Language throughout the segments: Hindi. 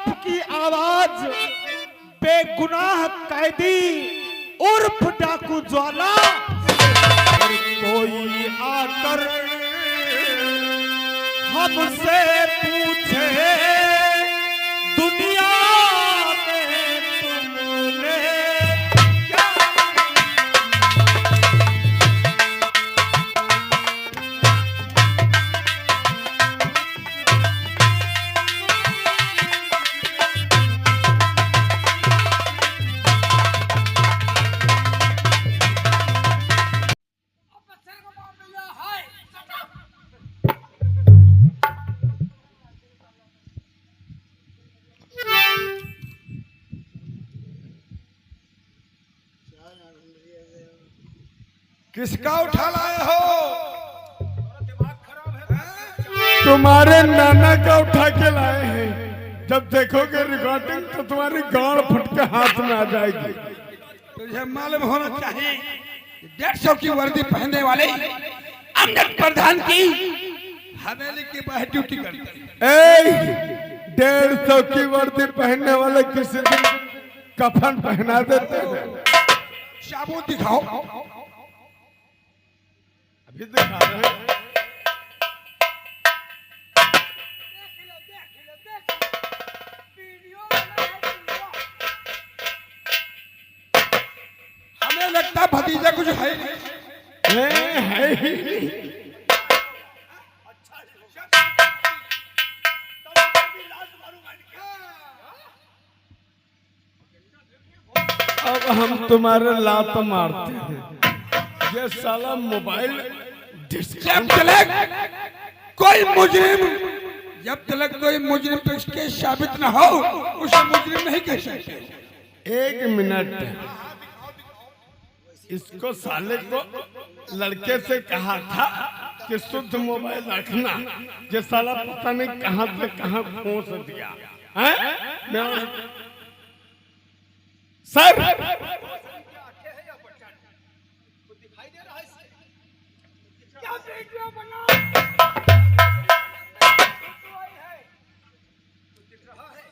आपकी आवाज बेगुनाह कैदी उर्फ डाकू ज्वाला कोई आकर हमसे पूछे दुनिया में तुमने क्या किसका उठा लाए हो? तुम्हारे नाना का उठा के लाए हैं। जब देखोगे रिकॉर्डिंग तो तुम्हारी गांड फट के हाथ में आ जाएगी। तुझे मालूम होना चाहिए 150 की वर्दी पहनने वाले अमजद प्रधान की हवेली की बाहर ड्यूटी करते हैं। 150 की वर्दी पहनने वाले किसी दिन कफन पहना देते हैं। साबुत दिखाओ। अभी दिखा रहे हैं। हमें लगता भतीजा कुछ है है ही। अब हम तुम्हारे लात मारते हैं। ये साला मोबाइल जब तक कोई मुजरिम तो इसके साबित न हो उसे मुजरिम नहीं कह सकते। 1 मिनट, इसको साले को लड़के से कहा था कि शुद्ध मोबाइल रखना। ये साला पता नहीं कहां से कहां पहुंच दिया है। सर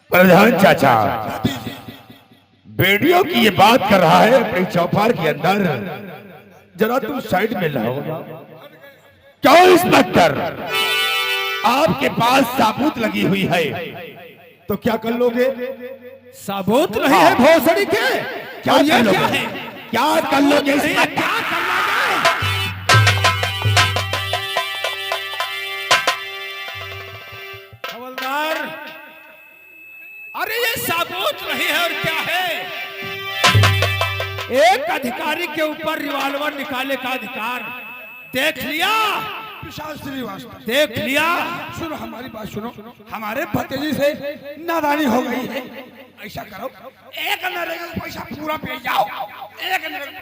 प्रधान चाचा वीडियो की ये बात कर रहा है अपनी चौपार के अंदर। जरा तुम साइड में लाओ। क्यों इंस्पेक्टर, आपके पास साबुत लगी हुई है तो क्या कर लोगे? साबुत नहीं है भोसड़ी के क्या कर लोगे? क्या कर लोगे? इसका क्या हवलदार, अरे ये साबुत नहीं है और क्या है? एक अधिकारी के ऊपर रिवॉल्वर निकाले का अधिकार। देख लिया विशाल श्रीवास्तव, देख लिया। सुनो हमारी बात सुनो। हमारे भतीजे से नादानी हो गई है। ऐसा करो, एक नरेगा का पैसा पूरा पे जाओ। एक नरेगा।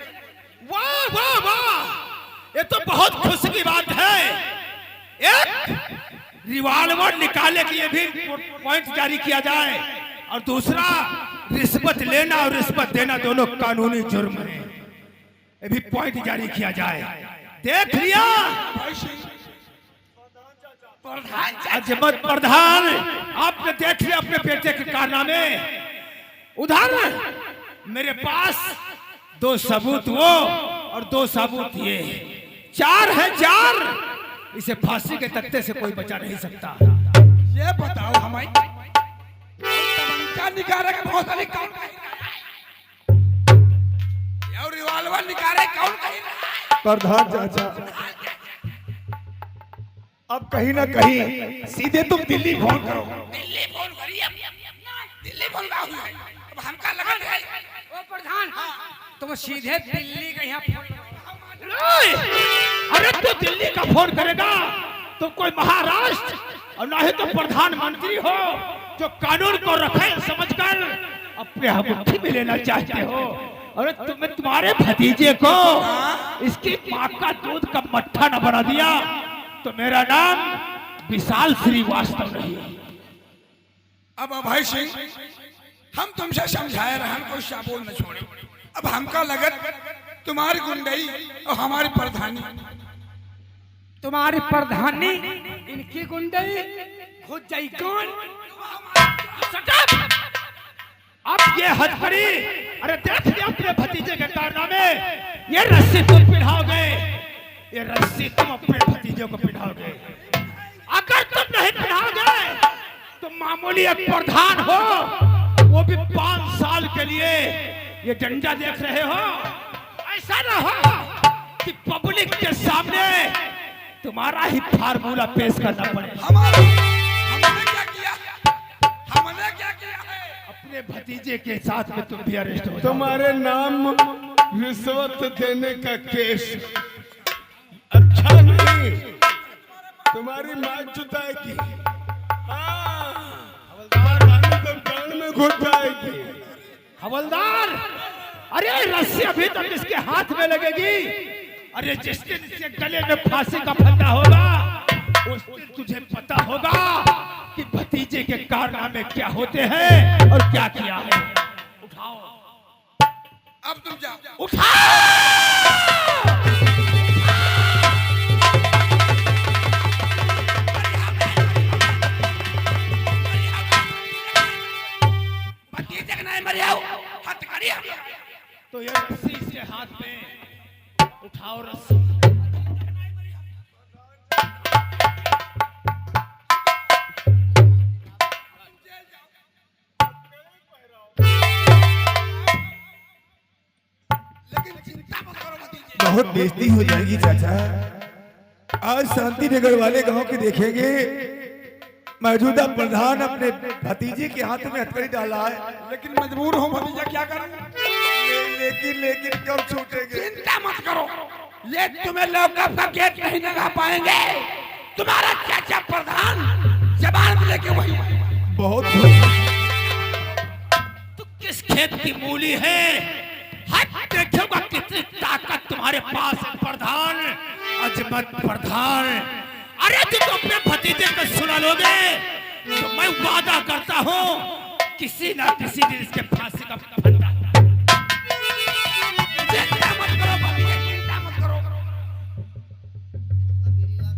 वाह वाह वाह, ये तो बहुत खुशी की बात है। एक रिवॉल्वर निकाले के लिए भी पॉइंट जारी किया जाए और दूसरा रिश्वत लेना और रिश्वत देना दोनों कानूनी जुर्म है। ये भी पॉइंट जारी किया जाए। देख लिया अजमत प्रधान, आपने देख लिया अपने बेटे के कारनामे। उधर मेरे पास 2 सबूत वो और 2 सबूत ये, 4 है 4। इसे फांसी के तख्ते से कोई बचा नहीं सकता। ये बताओ हमें तमंचा निकाले के बहुत सारी कौन और रिवॉल्वर निकाले कौन कहीं? प्रधान चाचा, अब कहीं ना कहीं सीधे तुम दिल्ली फोन करो। दिल्ली फोन करिए, दिल्ली फोन का अब हमका लगा है। ओ प्रधान, तुम सीधे दिल्ली का यहाँ फोन। अरे तू दिल्ली का फोन करेगा? तुम कोई महाराष्ट्र और ना ही तो प्रधानमंत्री हो जो कानून को रखे समझकर अपने मुट्ठी में लेना चाहते हो। अरे तुम्हें तुम्हारे भतीजे को इसकी माँ का दूध का मट्ठा न बना दिया तो मेरा नाम विशाल श्रीवास्तव नहीं। अब अभय सिंह, हम तुमसे समझाए रहे, हमको शाबोल न छोड़े। अब हमका लगत तुम्हारी गुंडई और हमारी प्रधानी। तुम्हारी प्रधानी, इनकी गुंडई खुद जाई कौन? Shut up! हथकड़ी, अरे देख लिया अपने भतीजे के कारनामे। ये रस्सी तुम पिढ़ाओगे, ये रस्सी तुम अपने भतीजे को पिढ़ाओगे। अगर तुम नहीं पिढ़ाओगे तो मामूली एक प्रधान हो, वो भी 5 साल के लिए ये डंडा देख रहे हो, ऐसा ना हो कि पब्लिक के सामने तुम्हारा ही फार्मूला पेश करना पड़े। हमने क्या किया? हमने क्या किया है? अपने भतीजे के साथ में तुम भी अरेस्ट हो जाओ। तुम्हारे नाम रिश्वत देने का केस अच्छा नहीं, तुम्हारी मां चुताएगी। तो कान में घुस जाएगी। हवलदार, अरे रस्सी अभी तक इसके हाथ में लगेगी। अरे जिस दिन इसके गले में फांसी का फंदा होगा, उस दिन तुझे पता होगा कि भतीजे के कारनामे क्या होते हैं और क्या किया है। उठाओ, अब तुम जाओ। उठाओ। भतीजे के नहीं मरियाओ, हथकड़ी। तो ये रस्सी इसके हाथ में, उठाओ रस्सी। लेकिन चिंता मत करो भतीजे। बहुत बेइज्जती हो जाएगी चाचा। आज शांति नगर वाले गांव के देखेंगे मौजूदा प्रधान अपने भतीजे के हाथ में हथकड़ी डाला है। लेकिन मजबूर हो भतीजा, क्या करें? लेकिन कब छूटेंगे? चिंता मत करो, ये तुम्हें लॉकअप का गेट नहीं लगा पाएंगे। तुम्हारा चाचा प्रधान जबान लेके वही बहुत तो किस खेत की मूली है? हट देखोगा कितनी ताकत तुम्हारे पास है प्रधान, अजमत प्रधान। अरे तुम अपने भतीजे को सुना लोगे तो मैं वादा करता हूँ किसी ना किसी दिन इसके फांसी का फंदा। चिंता मत करो भतीजा, चिंता मत करो।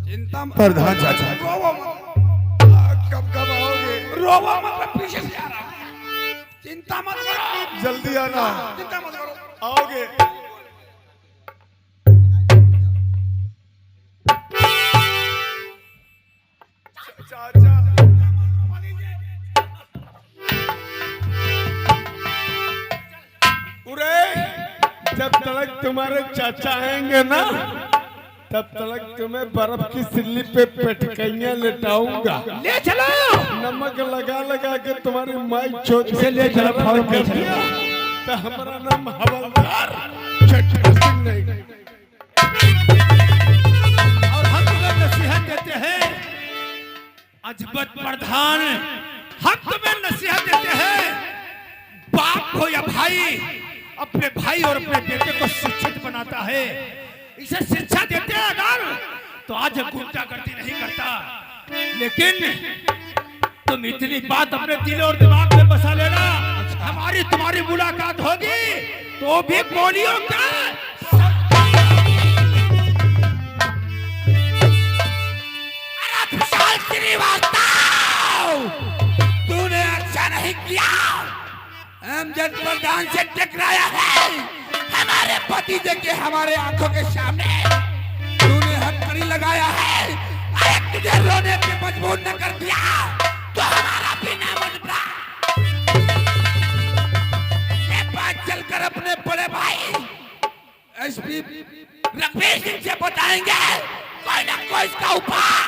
चिंता मत प्रधान चाचा रोवो मत। कब आओगे? रोवो मत, मैं पीछे से आ रहा हूं। चिंता मत करो, जल्दी आना। चिंता मत करो। आओगे? चाचा उरे, जब तक तुम्हारे चाचा आएंगे ना, तब तक तुम्हें बर्फ की सिल्ली पे पेटकैया लेटाऊंगा। ले चलो, नमक लगा लगा के तुम्हारी माई चोट इसे ले चलो, फौरन ले चलो। तो हमारा नाम हवलदार चटका सिंह नहीं। और हम तुम्हें नसीहत देते हैं अजमत प्रधान, हम तुम्हें नसीहत देते हैं, बाप हो या भाई अपने भाई और अपने बेटे को शिक्षित बनाता है। इसे शिक्षा देते हैं अगर तो आज गुंडागर्दी नहीं करता। लेकिन तुम इतनी बात अपने दिल और दिमाग में बसा लेना, हमारी तुम्हारी मुलाकात होगी तो भी गोलियों का तूने अच्छा नहीं किया। अमजद प्रधान से टकराया है हमारे भतीजे के हमारे आंखों के सामने। तूने हथकड़ी लगाया है, अरे तुझे रोने पे मजबूर न कर दिया तो हमारा भी ना बनता। ये बात चलकर अपने बड़े भाई एसपी रघुवीर सिंह से बताएंगे, कोई ना कोई इसका उपाय।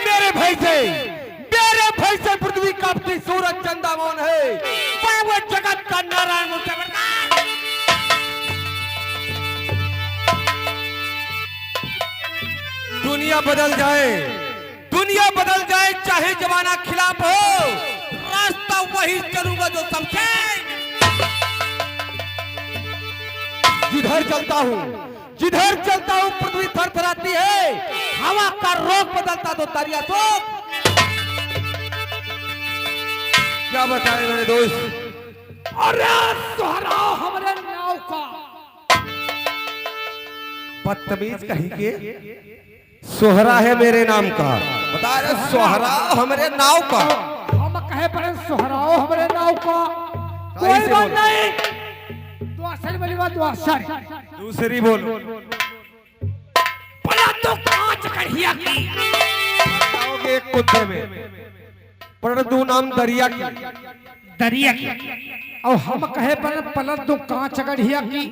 मेरे भाई से पृथ्वी कांपती, सूरज चंदा मौन है, मैं वो जगत का नारायण हूं। दुनिया बदल जाए चाहे जमाना खिलाफ हो, रास्ता वही चलूंगा जो सबसे। जिधर चलता हूं पृथ्वी थरथराती है, हवा का रोग बदलता तो तारिया तो। क्या बताएं मेरे दोस्त? अरे दोहराओ हमारे नाव का बदतमीज कहीं के सोहरा है मेरे नाम का। बता रहे सोहरा हमारे नाव का। हम कहे पड़े सोहराओ हमारे नाव का। सही कोई से बात बोलो। नहीं, दुआसर वाली बात दुआसर। दूसरी बोलो। पला तो कांच कढ़िया की आओगे एक कुत्ते में पर दू नाम दरिया की। दरिया की और हम कहे पड़े पलट दो कांच गढ़िया की।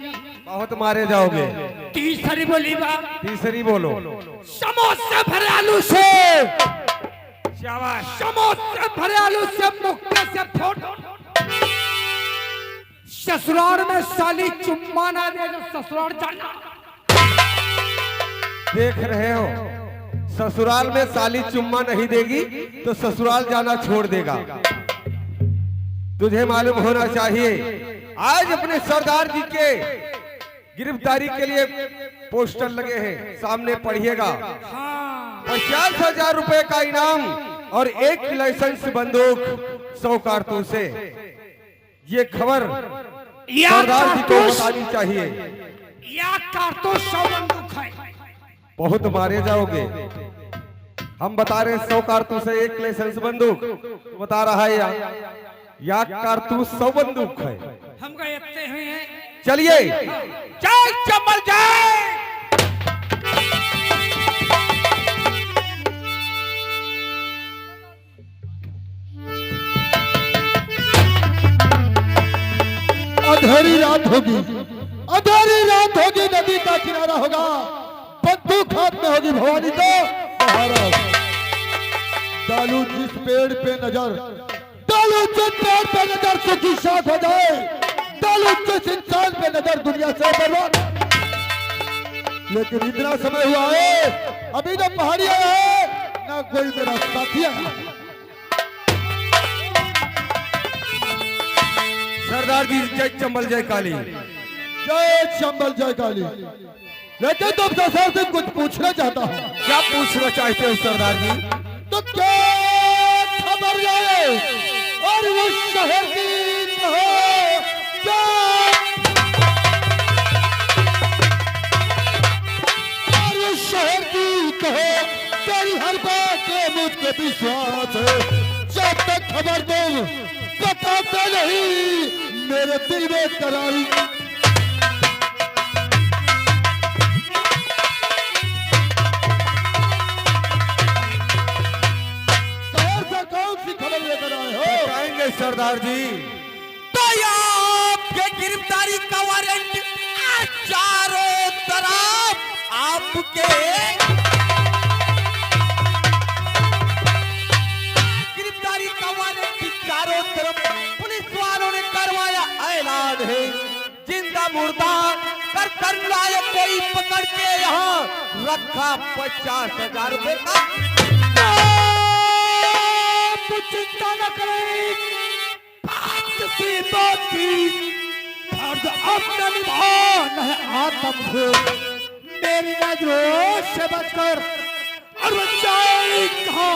बहुत मारे जाओगे। तीसरी बोली बा तीसरी बोलो। समोसे भरे आलू से शाबाश। समोसे भरे आलू से मुक्के से फोटो। ससुराल में साली चुम्मा ना दे जो ससुराल जाना। देख रहे हो ससुराल में साली चुम्मा नहीं देगी तो ससुराल जाना छोड़ देगा। तुझे मालूम होना चाहिए आज अपने सरदार जी के गिरफ्तारी के लिए पोस्टर लगे हैं, सामने पढ़िएगा। 50,000 रुपए का इनाम और 1 लाइसेंस बंदूक 100 कारतूसे। ये खबर सरदार जी को बतानी चाहिए। या कारतूस 100 बंदूक है। बहुत मारे जाओगे। हम बता रहे 100 कारतूस है 1 लाइसेंस बंदूक। बता रहा है या कारतूस 100 बंदूक है। हम कहते हैं चलिए जय चंबल जय। अंधेरी रात होगी, अंधेरी रात होगी, नदी का किनारा होगा, बंदूक हाथ में होगी भवानी तो महाराज। डालू जिस पेड़ पे नजर, डालू जिस पेड़ पे नजर सुखी शाख हो जाए, डालू जिस इंसान पे नजर दुनिया से बर्बाद। लेकिन इतना समय हुआ है अभी तो पहाड़ी आया है ना कोई मेरा साथी है। सरदार जी जय चंबल जय काली। जय चंबल जय काली। लेकिन तुमसे सर से कुछ पूछना चाहता हूँ। क्या पूछना चाहते हो सरदार जी? तो क्या खबर जाए और उस शहर की कहो क्या, और उस शहर की कहो तेरी हर बात पे मुझको विश्वास है। जब तक खबर तुम बताते नहीं मेरे दिल में करारी। बताएंगे सरदार जी। तो आपके गिरफ्तारी का वारंट चारों तरफ आपके गिरफ्तारी का वारंट चारों तरफ पुलिस वालों ने करवाया ऐलान है। जिंदा मुर्दा कर लाए कोई पकड़ के यहाँ रखा 50,000 रुपए का। चिंता न करें, किसी बात की फर्ज अपना निभाना है आत्म को। मेरी नजरों से बचकर और बचाई कहा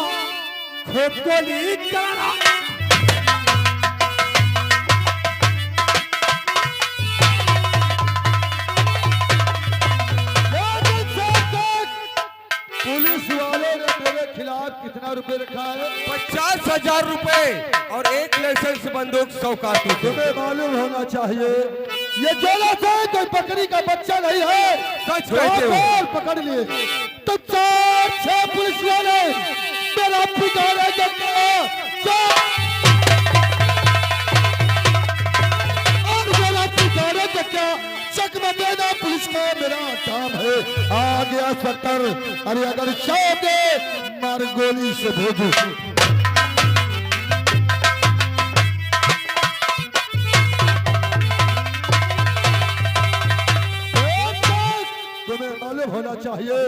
खुद को लीक कराना। पुलिस वालों ने मेरे खिलाफ कितना रुपए रखा है? 50,000 रुपए और 1 लाइसेंस बंदूक 100 कारतूस। तुम्हें मालूम होना चाहिए ये जोला से कोई बकरी का बच्चा नहीं है। सच कहते हो। और पकड़ लिए तो 4-6 पुलिस वाले मेरा पिटारा और मेरा पिटारा क्या चकमा देना पुलिस का मेरा काम है। आ गया 70 अरे अगर शव दे मार गोली से भेजू। तुम्हें मालूम होना चाहिए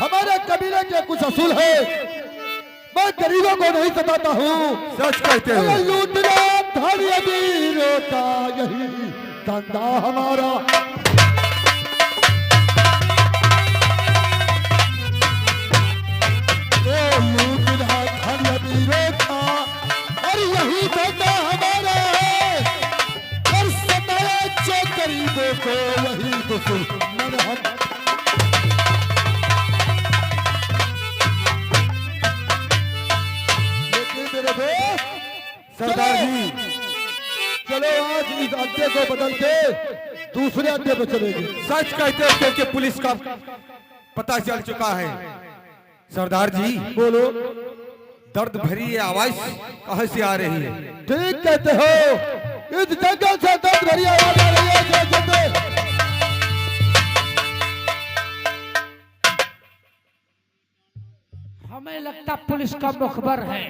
हमारे कबीले के कुछ असूल है। मैं गरीबों को नहीं सताता हूँ। सच कहते हो। लूटना धन अमीरों का यही धंधा हमारा। लूटना धन अमीरों का और यही धंधा हमारा है। और सताया जो गरीबों को वही दुश्मन हम। सरदार जी, चलो आज इस अड्डे को बदल के दूसरे अड्डे पे चलेंगे। सच कहते हो कि पुलिस का पता चल चुका है। सरदार जी, बोलो। दर्द भरी ये आवाज कहां से आ रही है? ठीक कहते हो, इस जंगल से दर्द भरी आवाज आ रही है। हमें लगता पुलिस का मुखबर है।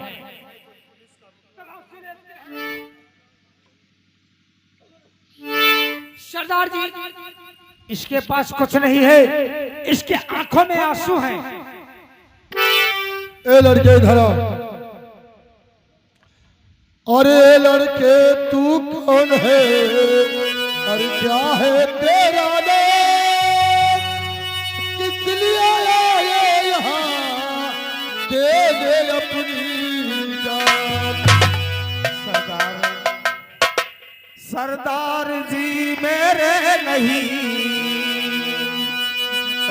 सरदार जी, इसके पास कुछ नहीं है, इसके आंखों में आंसू हैं। ए लड़के इधर आ। अरे लड़के तू कौन है? अरे क्या है तेरा नाम? किस लिए आया ये यहाँ? दे दे अपनी जान। सरदार जी मेरे नहीं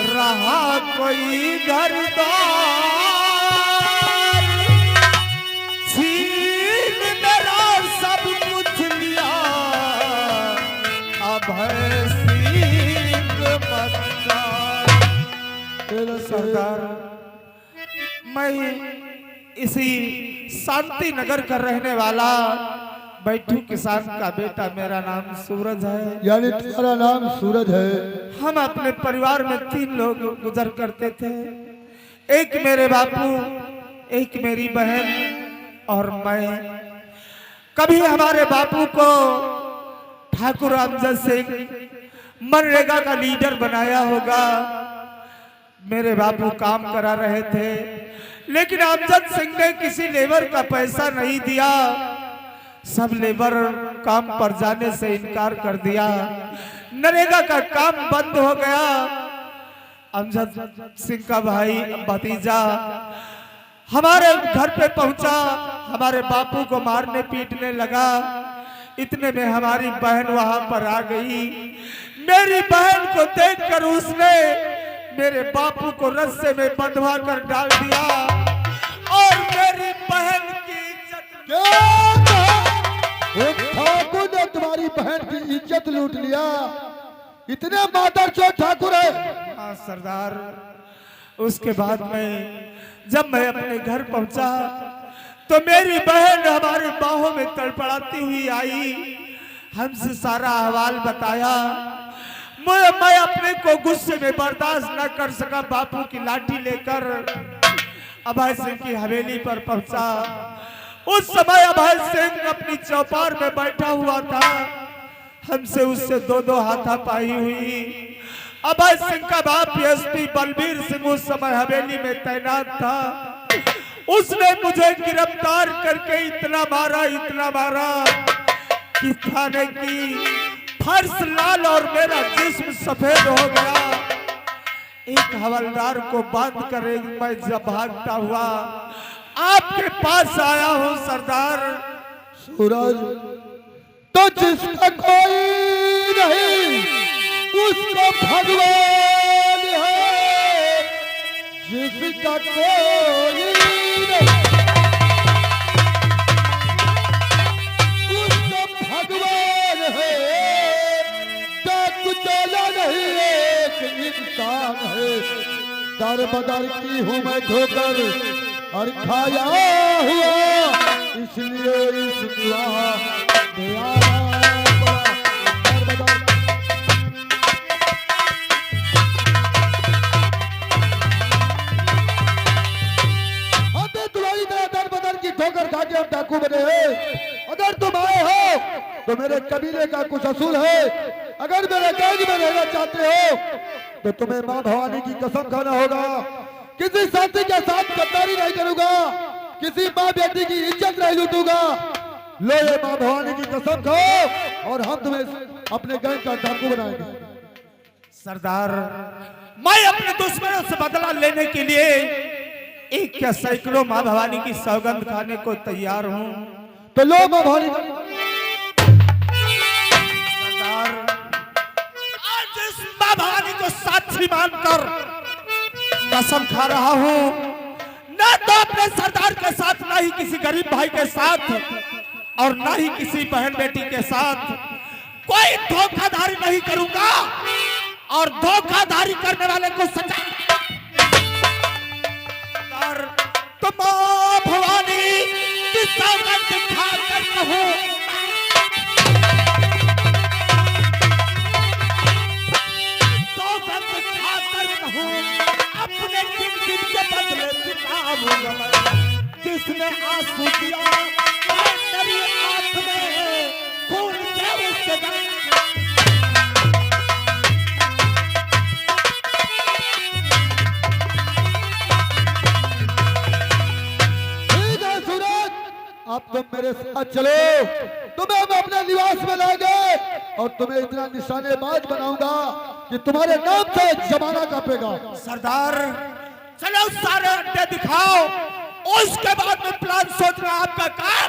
रहा कोई घरदार, छीन मेरा सब कुछ लिया, अब है सींग मत्तार। सरदार, मैं इसी शांति नगर का रहने वाला बैठू किसान का बेटा, मेरा नाम सूरज है। यानी तुम्हारा नाम सूरज है? हम अपने परिवार में 3 लोग गुजर करते थे, एक मेरे बापू, एक मेरी बहन और मैं। कभी हमारे बापू को ठाकुर अमजद सिंह मनरेगा का लीडर बनाया होगा। मेरे बापू काम करा रहे थे, लेकिन अमजद सिंह ने किसी लेबर का पैसा नहीं दिया। सब लेबर काम पर जाने से इनकार कर दिया, नरेगा का काम बंद हो गया। अमजद सिंह का भाई भतीजा हमारे घर पे पहुंचा, हमारे बापू को मारने पीटने लगा। इतने में हमारी बहन वहां पर आ गई। मेरी बहन को देखकर उसने मेरे बापू को रस्से में बंधवा कर डाल दिया और मेरी बहन की इज्जत ठाकुर ने तुम्हारी बहन की इज्जत लूट लिया। इतने मादरचोद ठाकुर है। हाँ सरदार, उसके बाद में जब मैं अपने घर पहुंचा तो मेरी बहन हमारे बाहों में तड़पड़ाती हुई आई, हमसे सारा अहवाल बताया। मैं अपने को गुस्से में बर्दाश्त न कर सका, बापू की लाठी लेकर अभय सिंह की हवेली पर पहुंचा। उस समय अभय सिंह अपनी चौपार में बैठा हुआ था, हमसे उससे 2-2 हाथापाई हुई। अभय सिंह का बाप एसपी बलबीर सिंह उस समय हवेली में तैनात था। उसने मुझे गिरफ्तार करके इतना मारा कि थाने की फर्श लाल और मेरा जिस्म सफेद हो गया। एक हवलदार को बांध कर मैं जब भागता हुआ आपके पास आया हूं सरदार। सूरज, तो जिसका कोई नहीं उसको भगवान है, जिसका कोई नहीं उसको भगवान है। चला नहीं एक इंसान है, दर बदर की हूँ मैं ठोकर और खाया हुआ, इसलिए इस दुआ दया तुम्हारी तरह दर बदर की ठोकर खा के हम डाकू बने हैं। अगर तुम आए हो तो मेरे कबीले का कुछ असूल है। अगर मेरे गैंग में रहना चाहते हो तो तुम्हें मां भवानी की कसम खाना होगा। किसी साथी के साथ गद्दारी नहीं करूंगा, किसी माँ बेटी की इज्जत नहीं लूटूंगा। लो ये माँ भवानी की कसम खाओ और हम तुम्हें अपने गैंग का डाकू बनाएंगे। सरदार, मैं अपने दुश्मनों से बदला लेने के लिए एक क्या सैकड़ों माँ भवानी की सौगंध खाने को तैयार हूँ। तो लो माँ भवानी सरदार, आज इस माँ भवानी को साक्षी मानकर कसम खा रहा हूँ, न तो अपने सरदार के साथ, न ही किसी गरीब भाई के साथ और ना ही किसी बहन बेटी के साथ कोई धोखाधड़ी नहीं करूंगा, और धोखाधड़ी करने वाले को सजा तो मां भवानी की सौगंध खाकर कहूं, सौगंध खाकर कहूं, अपने दिन दिन के बदले सितारूंगा मैं। जिसने आंसू दिया मेरी आंख में खून से उससे आप तुम मेरे साथ चलो, तुम्हें हम अपने निवास में लाएंगे और तुम्हें इतना निशानेबाज बनाऊंगा कि तुम्हारे नाम से जमाना कांपेगा। सरदार चलो सारे अड्डे दिखाओ, उसके बाद में प्लान सोचना आपका काम।